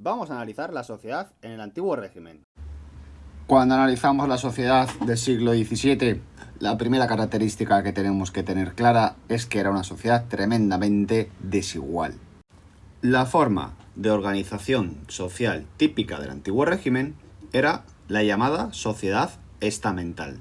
Vamos a analizar la sociedad en el antiguo régimen. Cuando analizamos la sociedad del siglo XVII, la primera característica que tenemos que tener clara es que era una sociedad tremendamente desigual. La forma de organización social típica del antiguo régimen era la llamada sociedad estamental.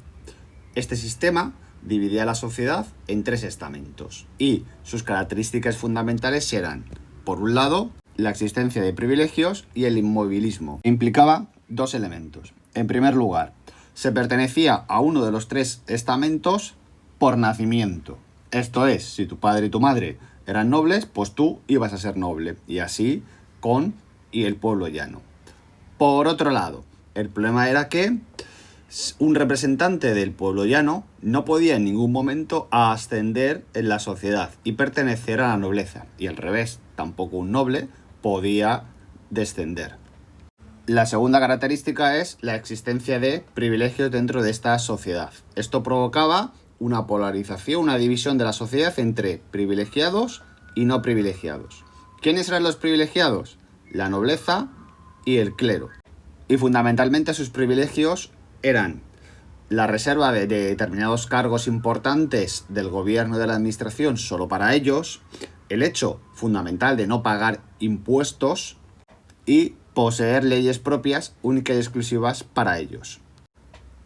Este sistema dividía la sociedad en 3 estamentos y sus características fundamentales eran, por un lado, la existencia de privilegios y el inmovilismo. Implicaba 2 elementos. En primer lugar, se pertenecía a uno de los 3 estamentos por nacimiento. Esto es, si tu padre y tu madre eran nobles, pues tú ibas a ser noble. Y así con el pueblo llano. Por otro lado, el problema era que un representante del pueblo llano no podía en ningún momento ascender en la sociedad y pertenecer a la nobleza. Y al revés, tampoco un noble podía descender. La segunda característica es la existencia de privilegios dentro de esta sociedad. Esto provocaba una polarización, una división de la sociedad entre privilegiados y no privilegiados. ¿Quiénes eran los privilegiados? La nobleza y el clero. Y fundamentalmente sus privilegios eran la reserva de determinados cargos importantes del gobierno y de la administración solo para ellos, el hecho fundamental de no pagar impuestos y poseer leyes propias únicas y exclusivas para ellos.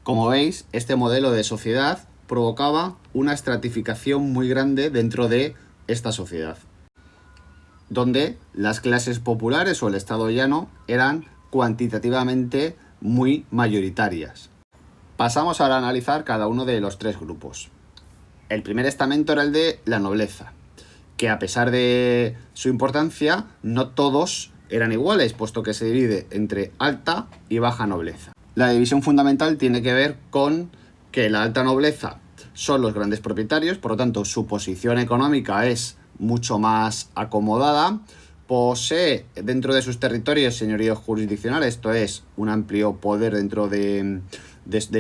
Como veis, este modelo de sociedad provocaba una estratificación muy grande dentro de esta sociedad, donde las clases populares o el estado llano eran cuantitativamente muy mayoritarias. Pasamos ahora a analizar cada uno de los 3 grupos. El primer estamento era el de la nobleza, que a pesar de su importancia, no todos eran iguales, puesto que se divide entre alta y baja nobleza. La división fundamental tiene que ver con que la alta nobleza son los grandes propietarios, por lo tanto su posición económica es mucho más acomodada, posee dentro de sus territorios señorío jurisdiccional, esto es, un amplio poder dentro del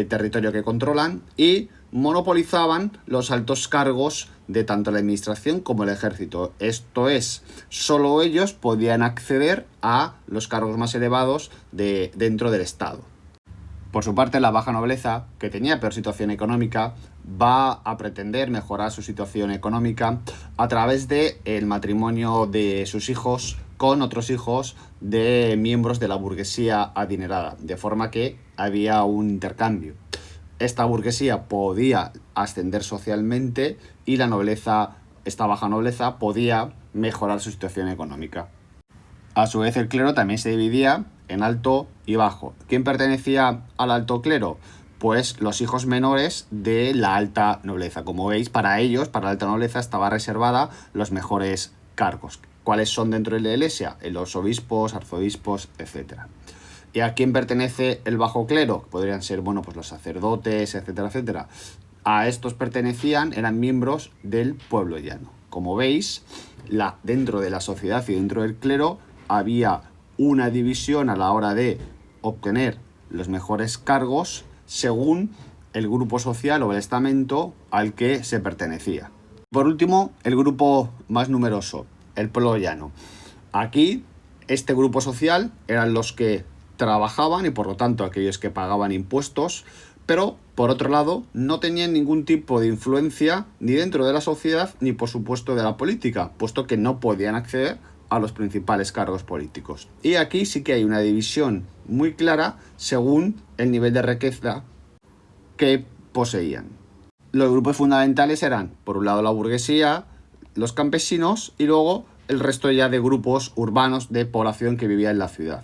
territorio que controlan, y monopolizaban los altos cargos de tanto la administración como el ejército. Esto es, solo ellos podían acceder a los cargos más elevados dentro del Estado. Por su parte, la baja nobleza, que tenía peor situación económica, va a pretender mejorar su situación económica a través del matrimonio de sus hijos con otros hijos de miembros de la burguesía adinerada, de forma que había un intercambio. Esta burguesía podía ascender socialmente y la nobleza, esta baja nobleza, podía mejorar su situación económica. A su vez, el clero también se dividía en alto y bajo. ¿Quién pertenecía al alto clero? Pues los hijos menores de la alta nobleza. Como veis, para ellos, para la alta nobleza, estaba reservada los mejores cargos. ¿Cuáles son dentro de la iglesia? Los obispos, arzobispos, etc. ¿Y a quién pertenece el bajo clero? Podrían ser, pues los sacerdotes, etcétera, etcétera. A estos eran miembros del pueblo llano. Como veis, dentro de la sociedad y dentro del clero había una división a la hora de obtener los mejores cargos según el grupo social o el estamento al que se pertenecía. Por último, el grupo más numeroso, el pueblo llano. Aquí, este grupo social eran los que trabajaban y por lo tanto aquellos que pagaban impuestos, pero por otro lado no tenían ningún tipo de influencia ni dentro de la sociedad ni por supuesto de la política, puesto que no podían acceder a los principales cargos políticos. Y aquí sí que hay una división muy clara según el nivel de riqueza que poseían. Los grupos fundamentales eran, por un lado, la burguesía, los campesinos y luego el resto ya de grupos urbanos de población que vivía en la ciudad.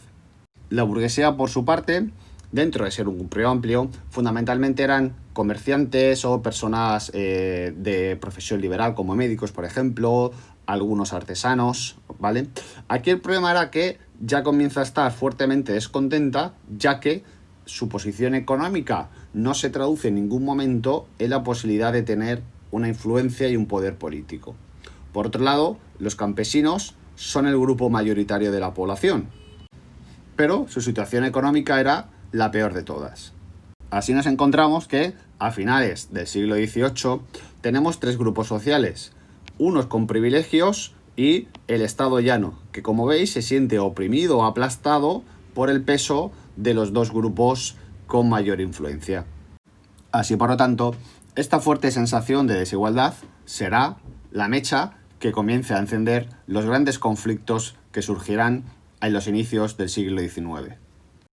La burguesía, por su parte, dentro de ser un grupo amplio, fundamentalmente eran comerciantes o personas de profesión liberal, como médicos, por ejemplo, algunos artesanos, ¿vale? Aquí el problema era que ya comienza a estar fuertemente descontenta, ya que su posición económica no se traduce en ningún momento en la posibilidad de tener una influencia y un poder político. Por otro lado, los campesinos son el grupo mayoritario de la población, pero su situación económica era la peor de todas. Así nos encontramos que a finales del siglo XVIII tenemos 3 grupos sociales, unos con privilegios y el Estado llano, que como veis se siente oprimido o aplastado por el peso de los dos grupos con mayor influencia. Así, por lo tanto, esta fuerte sensación de desigualdad será la mecha que comience a encender los grandes conflictos que surgirán en los inicios del siglo XIX.